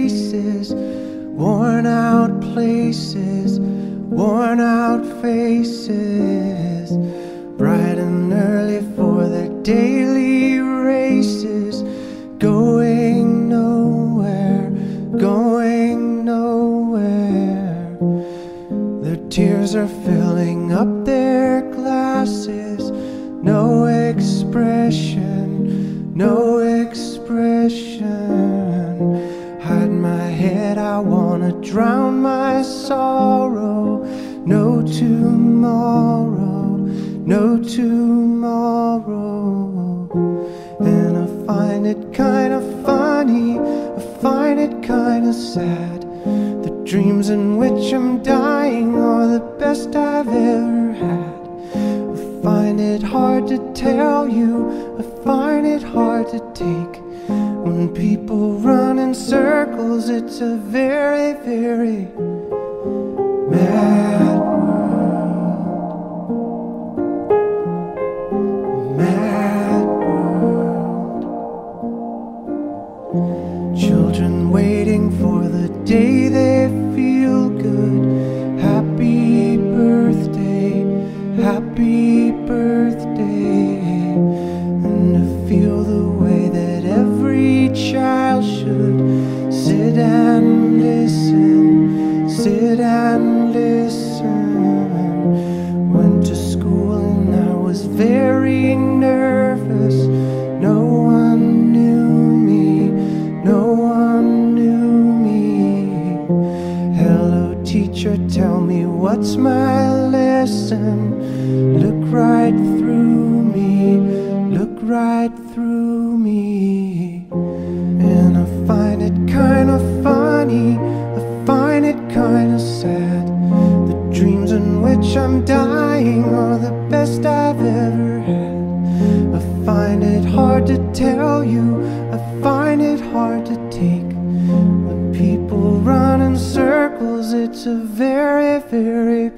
faces, worn out places, worn out faces, bright and early for their daily races, going nowhere, going nowhere. Their tears are filling up their glasses, no expression, no expression. Hide my head, I wanna drown my sorrow. No tomorrow, no tomorrow. And I find it kinda funny, I find it kinda sad. The dreams in which I'm dying are the best I've ever had. I find it hard to tell you, I find it hard to take. When people run in circles, it's a very, very mad world. Mad world. Children waiting for the day they feel good. Happy birthday, happy birthday. And to feel the way that every child should sit and listen, sit and listen. Went to school and I was very nervous. No one knew me, no one knew me. Hello teacher, tell me what's my lesson. Look right through me, look right through me. And I find it kinda funny, I find it kinda sad. The dreams in which I'm dying are the best I've ever had. I find it hard to tell you, I find it hard to take. When people run in circles, it's a very, very